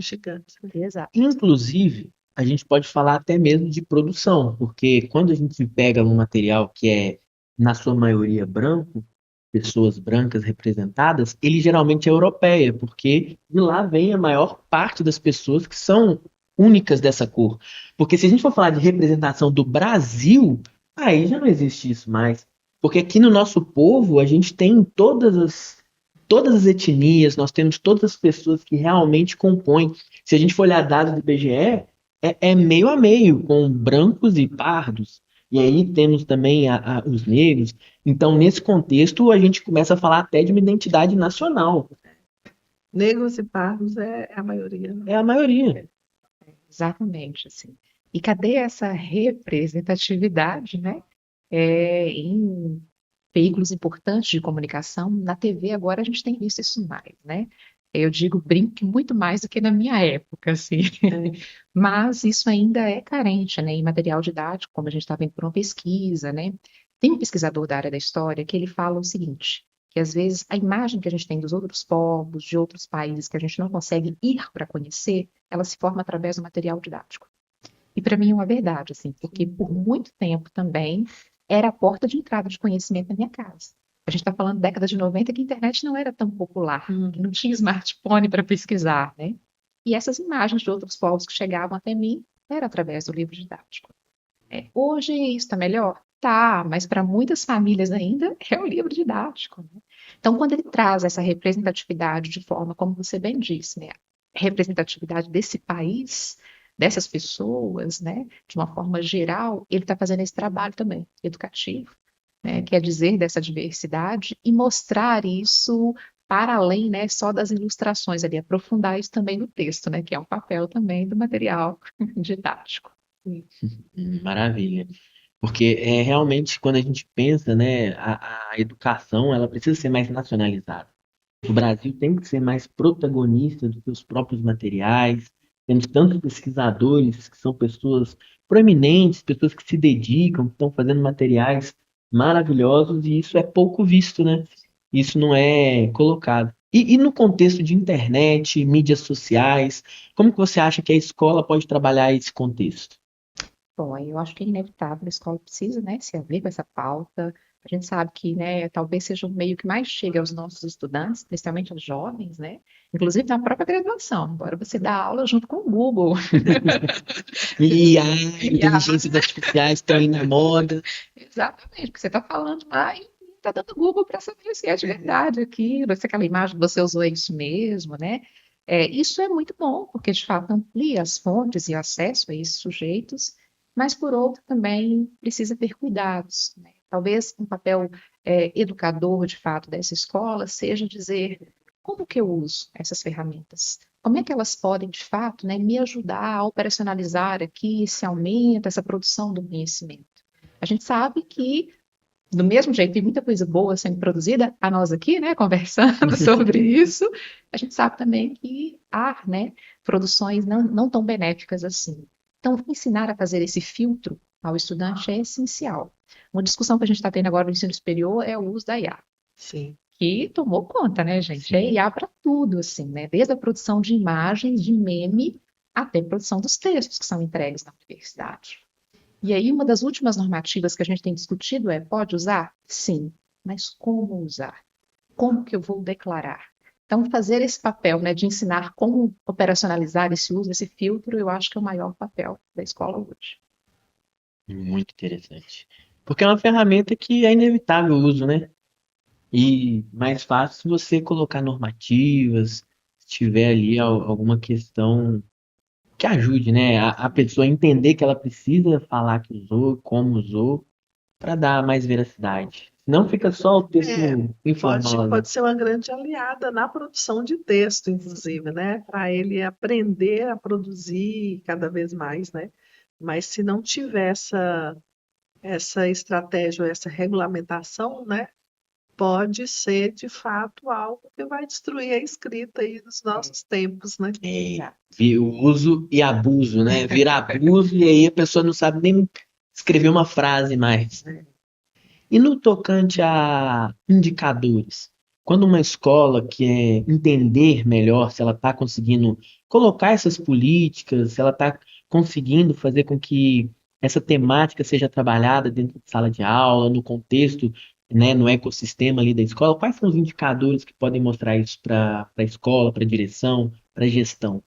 gigante, né? Exato. Inclusive, a gente pode falar até mesmo de produção, porque quando a gente pega um material que é, na sua maioria, branco, pessoas brancas representadas, ele geralmente é europeia, porque de lá vem a maior parte das pessoas que são únicas dessa cor. Porque se a gente for falar de representação do Brasil, aí já não existe isso mais. Porque aqui no nosso povo a gente tem todas as etnias, nós temos todas as pessoas que realmente compõem. Se a gente for olhar dados do IBGE, é meio a meio, com brancos e pardos. E aí temos também os negros. Então, nesse contexto, a gente começa a falar até de uma identidade nacional. Negros e pardos é a maioria, né? É a maioria. Exatamente, assim. E cadê essa representatividade, né? Em veículos importantes de comunicação, na TV agora a gente tem visto isso mais, né? Eu digo, brinco que muito mais do que na minha época, assim. Mas isso ainda é carente, né? Em material didático, como a gente está vendo por uma pesquisa, né? Tem um pesquisador da área da história que ele fala o seguinte, que às vezes a imagem que a gente tem dos outros povos, de outros países que a gente não consegue ir para conhecer, ela se forma através do material didático. E para mim é uma verdade, assim, porque por muito tempo também era a porta de entrada de conhecimento na minha casa. A gente está falando da década de 90 que a internet não era tão popular, que não tinha smartphone para pesquisar, né? E essas imagens de outros povos que chegavam até mim era através do livro didático. Hoje isso está melhor? Tá, mas para muitas famílias ainda é o livro didático, né? Então, quando ele traz essa representatividade de forma, como você bem disse, né? Representatividade desse país, dessas pessoas, né? De uma forma geral, ele está fazendo esse trabalho também, educativo, né? Quer dizer, dessa diversidade e mostrar isso para além, né? Só das ilustrações ali, aprofundar isso também no texto, né? Que é um papel também do material didático. Maravilha. Porque é realmente quando a gente pensa, né, a educação ela precisa ser mais nacionalizada. O Brasil tem que ser mais protagonista dos seus próprios materiais. Temos tantos pesquisadores que são pessoas proeminentes, pessoas que se dedicam, que estão fazendo materiais maravilhosos, e isso é pouco visto, né? Isso não é colocado. E no contexto de internet, mídias sociais, como que você acha que a escola pode trabalhar esse contexto? Bom, eu acho que é inevitável, a escola precisa, né, se haver com essa pauta. A gente sabe que, né, talvez seja o meio que mais chega aos nossos estudantes, principalmente aos jovens, né? Inclusive na própria graduação. Agora você dá aula junto com o Google. E a E a- inteligências artificiais estão aí na moda. Exatamente, porque você está falando lá e está dando Google para saber se é de verdade aquilo, se aquela imagem que você usou é isso mesmo, né? Isso é muito bom, porque de fato amplia as fontes e acesso a esses sujeitos, mas por outro também precisa ter cuidados, né? Talvez um papel educador de fato dessa escola seja dizer como que eu uso essas ferramentas? Como é que elas podem, de fato, né, me ajudar a operacionalizar aqui esse aumento, essa produção do conhecimento? A gente sabe que, do mesmo jeito, tem muita coisa boa sendo produzida, a nós aqui, né, conversando sobre isso, a gente sabe também que há, né, produções não tão benéficas assim. Então, ensinar a fazer esse filtro ao estudante é essencial. Uma discussão que a gente está tendo agora no ensino superior é o uso da IA, Sim. que tomou conta, né, gente? Sim. É IA para tudo, assim, né? Desde a produção de imagens, de meme, até a produção dos textos que são entregues na universidade. E aí, uma das últimas normativas que a gente tem discutido é: pode usar? Sim, mas como usar? Como que eu vou declarar? Então, fazer esse papel, né, de ensinar como operacionalizar esse uso, esse filtro, eu acho que é o maior papel da escola hoje. Muito interessante. Porque é uma ferramenta que é inevitável o uso, né? E mais fácil se você colocar normativas, se tiver ali alguma questão que ajude, né? A pessoa a entender que ela precisa falar que usou, como usou, para dar mais veracidade. Senão fica só o texto informal, né? Pode ser uma grande aliada na produção de texto, inclusive, né? Para ele aprender a produzir cada vez mais, né? Mas se não tiver essa estratégia, ou essa regulamentação, né? Pode ser, de fato, algo que vai destruir a escrita aí dos nossos tempos, né? O uso e abuso, né? Vira abuso e aí a pessoa não sabe nem escrever uma frase mais. E no tocante a indicadores, quando uma escola quer entender melhor se ela está conseguindo colocar essas políticas, se ela está conseguindo fazer com que essa temática seja trabalhada dentro de sala de aula, no contexto, né, no ecossistema ali da escola? Quais são os indicadores que podem mostrar isso para a escola, para a direção, para a gestão?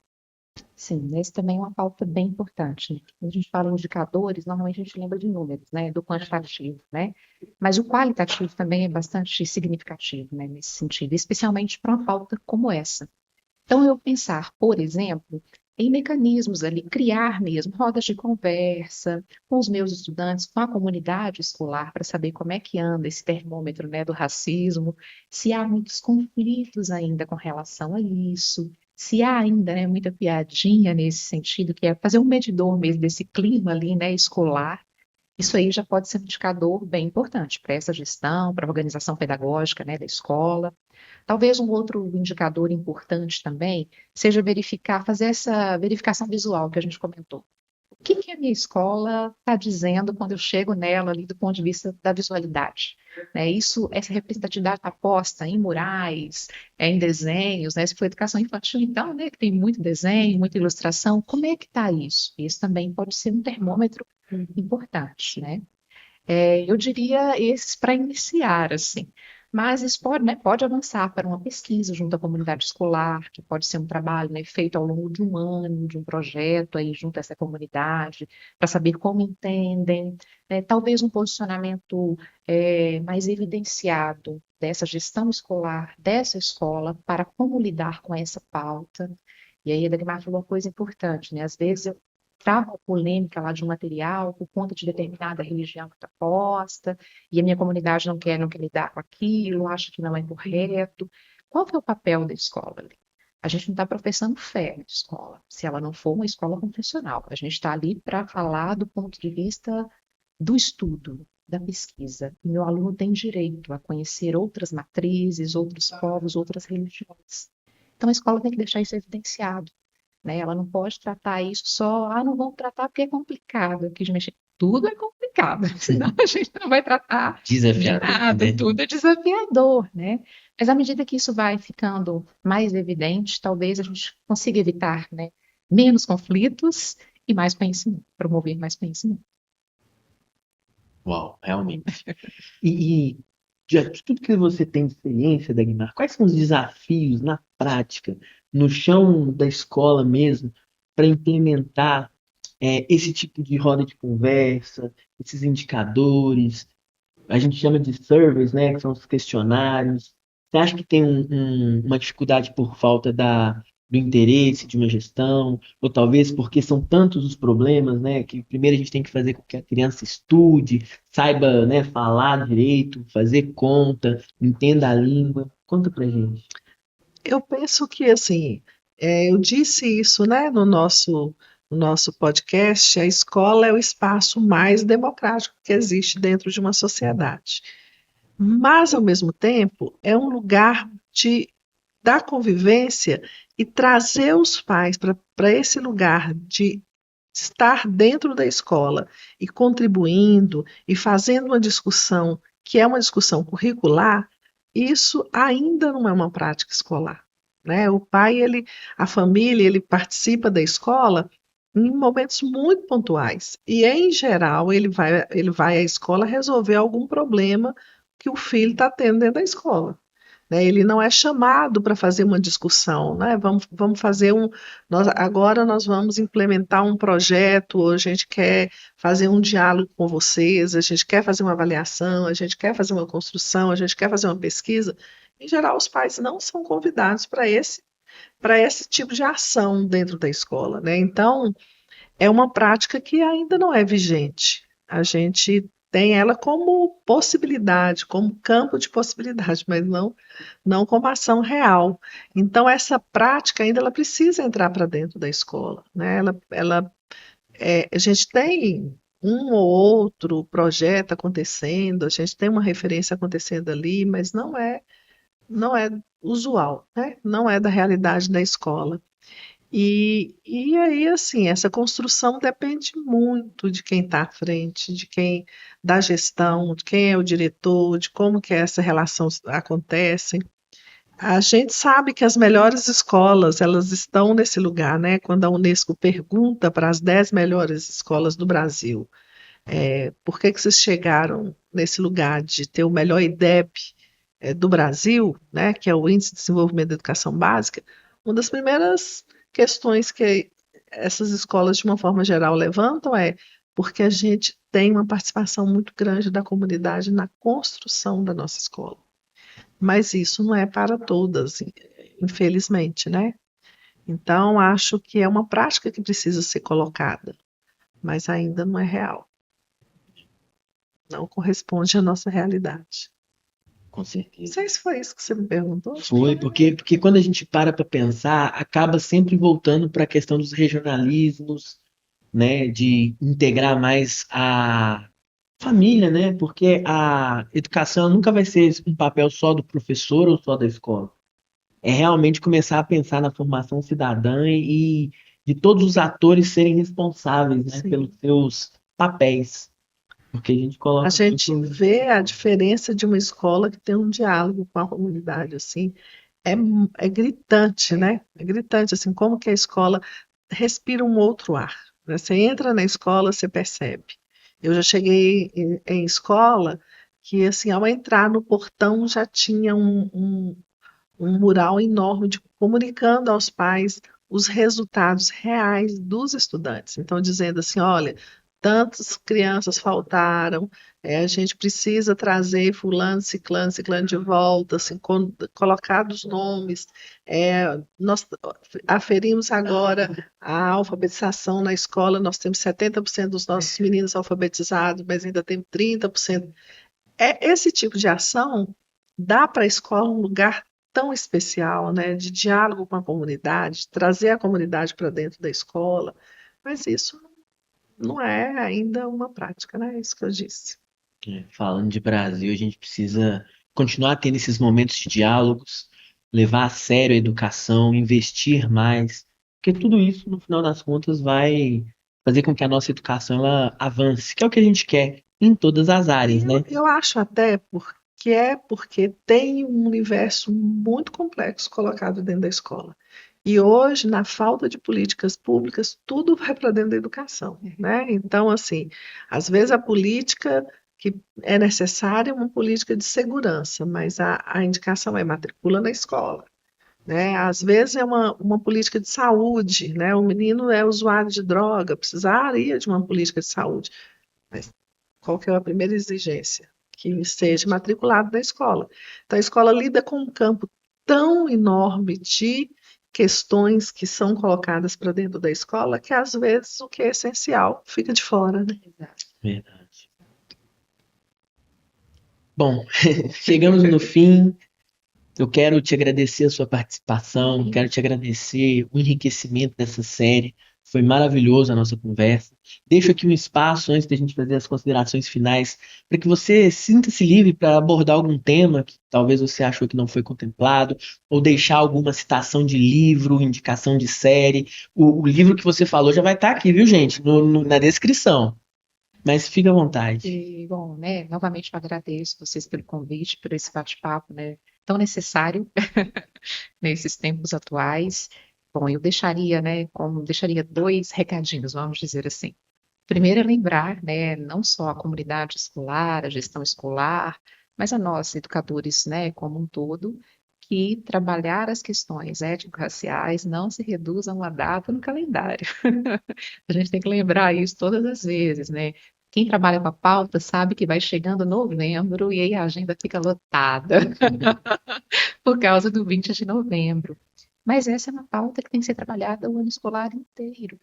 Sim, esse também é uma pauta bem importante, né? Quando a gente fala em indicadores, normalmente a gente lembra de números, né? Do quantitativo, né? Mas o qualitativo também é bastante significativo, né? Nesse sentido, especialmente para uma pauta como essa. Então, eu pensar, por exemplo, em mecanismos ali, criar mesmo rodas de conversa com os meus estudantes, com a comunidade escolar, para saber como é que anda esse termômetro, né, do racismo, se há muitos conflitos ainda com relação a isso, se há ainda, né, muita piadinha nesse sentido, que é fazer um medidor mesmo desse clima ali, né, escolar. Isso aí já pode ser um indicador bem importante para essa gestão, para a organização pedagógica, né, da escola. Talvez um outro indicador importante também seja verificar, fazer essa verificação visual que a gente comentou. O que que a minha escola está dizendo quando eu chego nela ali do ponto de vista da visualidade? Né, isso, essa representatividade está posta em murais, em desenhos, né? Se for educação infantil, então, né, que tem muito desenho, muita ilustração, como é que está isso? Isso também pode ser um termômetro importante, né? Eu diria esses para iniciar, assim. Mas isso pode, né, pode avançar para uma pesquisa junto à comunidade escolar, que pode ser um trabalho, né, feito ao longo de um ano, de um projeto aí junto a essa comunidade, para saber como entendem, né, talvez um posicionamento mais evidenciado dessa gestão escolar, dessa escola, para como lidar com essa pauta. E aí a Dagmar falou uma coisa importante, né? Às vezes eu trava uma polêmica lá de um material por conta de determinada religião que está posta, e a minha comunidade não quer lidar com aquilo, acha que não é correto. Qual que é o papel da escola ali? A gente não está professando fé na escola, se ela não for uma escola confessional. A gente está ali para falar do ponto de vista do estudo, da pesquisa. E meu aluno tem direito a conhecer outras matrizes, outros povos, outras religiões. Então a escola tem que deixar isso evidenciado, né? Ela não pode tratar isso só, não vamos tratar porque é complicado aqui de mexer. Tudo é complicado, senão a gente não vai tratar de Desafiador, nada, né? tudo é desafiador, né? Mas à medida que isso vai ficando mais evidente, talvez a gente consiga evitar, né, menos conflitos e mais conhecimento, promover mais conhecimento. Uau, realmente. E de tudo que você tem de experiência, Dagmar, quais são os desafios na prática, no chão da escola mesmo, para implementar esse tipo de roda de conversa, esses indicadores? A gente chama de surveys, né, que são os questionários. Você acha que tem uma dificuldade por falta do interesse de uma gestão, ou talvez porque são tantos os problemas, né, que primeiro a gente tem que fazer com que a criança estude, saiba, né, falar direito, fazer conta, entenda a língua. Conta pra gente. Eu penso que, assim, eu disse isso, né, no nosso podcast, a escola é o espaço mais democrático que existe dentro de uma sociedade. Mas, ao mesmo tempo, é um lugar da convivência e trazer os pais para esse lugar de estar dentro da escola e contribuindo e fazendo uma discussão que é uma discussão curricular, isso ainda não é uma prática escolar, né? O pai, a família, ele participa da escola em momentos muito pontuais e, em geral, ele vai à escola resolver algum problema que o filho está tendo dentro da escola, né? Ele não é chamado para fazer uma discussão, né? Vamos fazer agora nós vamos implementar um projeto, ou a gente quer fazer um diálogo com vocês, a gente quer fazer uma avaliação, a gente quer fazer uma construção, a gente quer fazer uma pesquisa. Em geral, os pais não são convidados para esse tipo de ação dentro da escola, né? Então, é uma prática que ainda não é vigente. A gente tem ela como possibilidade, como campo de possibilidade, mas não como ação real. Então, essa prática ainda ela precisa entrar para dentro da escola, né? A gente tem um ou outro projeto acontecendo, a gente tem uma referência acontecendo ali, mas não é usual, né? Não é da realidade da escola. E aí, assim, essa construção depende muito de quem está à frente, da gestão, de quem é o diretor, de como que essa relação acontece. A gente sabe que as melhores escolas, elas estão nesse lugar, né? Quando a Unesco pergunta para as 10 melhores escolas do Brasil, Por que que vocês chegaram nesse lugar de ter o melhor IDEB do Brasil, né, que é o Índice de Desenvolvimento da Educação Básica? Uma das primeiras questões que essas escolas, de uma forma geral, levantam é porque a gente tem uma participação muito grande da comunidade na construção da nossa escola. Mas isso não é para todas, infelizmente, né? Então, acho que é uma prática que precisa ser colocada, mas ainda não é real. Não corresponde à nossa realidade. Com Não certeza. sei se foi isso que você me perguntou. Foi, porque quando a gente para pensar, acaba sempre voltando para a questão dos regionalismos, né, de integrar mais a família, né, porque a educação nunca vai ser um papel só do professor ou só da escola. É realmente começar a pensar na formação cidadã e de todos os atores serem responsáveis, né, Sim. pelos seus papéis, porque a gente A coloca gente muito. vê a diferença de uma escola que tem um diálogo com a comunidade, assim, é, é gritante, né? É gritante, assim, como que a escola respira um outro ar, né? Você entra na escola, você percebe. Eu já cheguei em escola que, assim, ao entrar no portão já tinha um mural enorme comunicando aos pais os resultados reais dos estudantes. Então, dizendo assim: olha, tantas crianças faltaram, a gente precisa trazer fulano, ciclano de volta, assim, colocar os nomes. Nós aferimos agora a alfabetização na escola, nós temos 70% dos nossos meninos alfabetizados, mas ainda tem 30%. Esse tipo de ação dá para a escola um lugar tão especial, né, de diálogo com a comunidade, de trazer a comunidade para dentro da escola, mas isso não é ainda uma prática, né? É isso que eu disse. Falando de Brasil, a gente precisa continuar tendo esses momentos de diálogos, levar a sério a educação, investir mais, porque tudo isso, no final das contas, vai fazer com que a nossa educação ela avance, que é o que a gente quer em todas as áreas, né? Eu acho até porque tem um universo muito complexo colocado dentro da escola. E hoje, na falta de políticas públicas, tudo vai para dentro da educação, né? Então, assim, às vezes a política que é necessária é uma política de segurança, mas a indicação é matricula na escola, né? Às vezes é uma política de saúde, né? O menino é usuário de droga, precisaria de uma política de saúde. Mas qual que é a primeira exigência? Que esteja matriculado na escola. Então, a escola lida com um campo tão enorme de questões que são colocadas para dentro da escola que, às vezes, o que é essencial fica de fora, né? Verdade. Bom, chegamos no fim. Eu quero te agradecer a sua participação, quero te agradecer o enriquecimento dessa série. Foi maravilhoso a nossa conversa. Deixo aqui um espaço antes da gente fazer as considerações finais, para que você sinta-se livre para abordar algum tema que talvez você achou que não foi contemplado, ou deixar alguma citação de livro, indicação de série. O livro que você falou já vai estar aqui, viu, gente? Na descrição. Mas fica à vontade. E, bom, né, novamente eu agradeço vocês pelo convite, por esse bate-papo, né, tão necessário nesses tempos atuais. Bom, eu deixaria, né, deixaria dois recadinhos, vamos dizer assim. Primeiro é lembrar, né, não só a comunidade escolar, a gestão escolar, mas a nós, educadores, né, como um todo, que trabalhar as questões étnico-raciais não se reduz a uma data no calendário. A gente tem que lembrar isso todas as vezes, né? Quem trabalha com a pauta sabe que vai chegando novembro e aí a agenda fica lotada por causa do 20 de novembro. Mas essa é uma pauta que tem que ser trabalhada o ano escolar inteiro.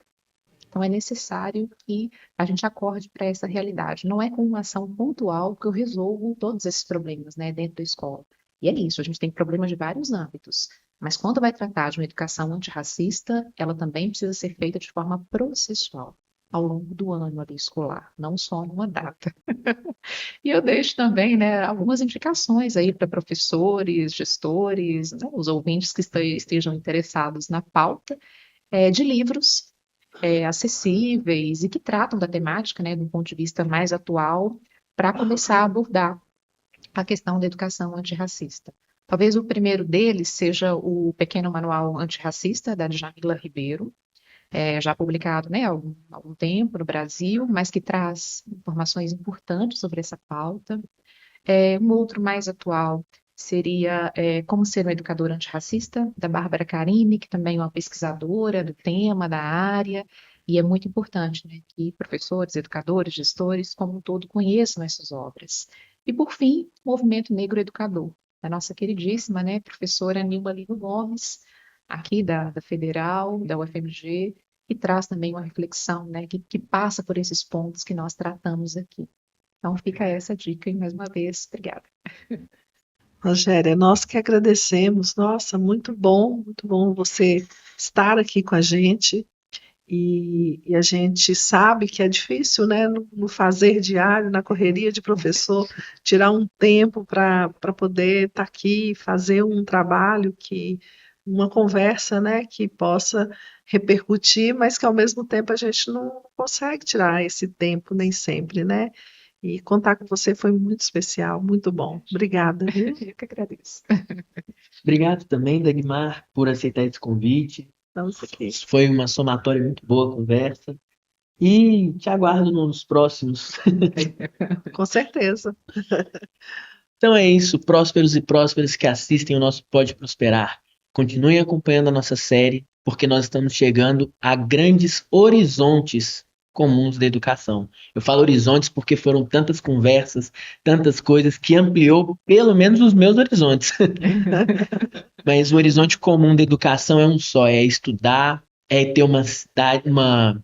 Então, é necessário que a gente acorde para essa realidade. Não é com uma ação pontual que eu resolvo todos esses problemas, né, dentro da escola. E é isso, a gente tem problemas de vários âmbitos. Mas quando vai tratar de uma educação antirracista, ela também precisa ser feita de forma processual, ao longo do ano ali escolar, não só numa data. E eu deixo também, né, algumas indicações aí para professores, gestores, né, os ouvintes que estejam interessados na pauta, de livros acessíveis e que tratam da temática, né, de um ponto de vista mais atual, para começar a abordar a questão da educação antirracista. Talvez o primeiro deles seja o Pequeno Manual Antirracista, da Djamila Ribeiro. já publicado, né, há algum tempo no Brasil, mas que traz informações importantes sobre essa pauta. Um outro mais atual seria Como Ser um Educador Antirracista, da Bárbara Carini, que também é uma pesquisadora do tema, da área, e é muito importante, né, que professores, educadores, gestores, como um todo, conheçam essas obras. E, por fim, Movimento Negro Educador, da nossa queridíssima, né, professora Nilma Lino Gomes, aqui da Federal, da UFMG, que traz também uma reflexão, né, que passa por esses pontos que nós tratamos aqui. Então fica essa dica e mais uma vez, obrigada. Rogéria, nós que agradecemos. Nossa, muito bom você estar aqui com a gente. E a gente sabe que é difícil, né, no fazer diário, na correria de professor, tirar um tempo para poder estar aqui, fazer um trabalho uma conversa, né, que possa repercutir, mas que ao mesmo tempo a gente não consegue tirar esse tempo nem sempre, né? E contar com você foi muito especial, muito bom. Obrigada, viu? Eu que agradeço. Obrigado também, Dagmar, por aceitar esse convite. Estamos aqui. Foi uma somatória muito boa a conversa. E te aguardo nos próximos. Com certeza. Então é isso, prósperos e prósperas que assistem o nosso Pode Prosperar. Continuem acompanhando a nossa série, porque nós estamos chegando a grandes horizontes comuns da educação. Eu falo horizontes porque foram tantas conversas, tantas coisas que ampliou pelo menos os meus horizontes. Mas o horizonte comum da educação é um só, é estudar, é ter uma cidade, uma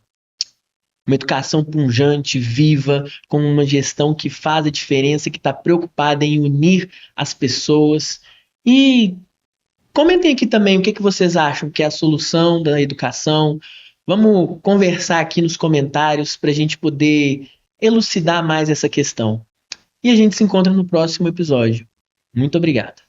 educação pujante, viva, com uma gestão que faz a diferença, que está preocupada em unir as pessoas. E comentem aqui também o que vocês acham que é a solução da educação. Vamos conversar aqui nos comentários para a gente poder elucidar mais essa questão. E a gente se encontra no próximo episódio. Muito obrigado.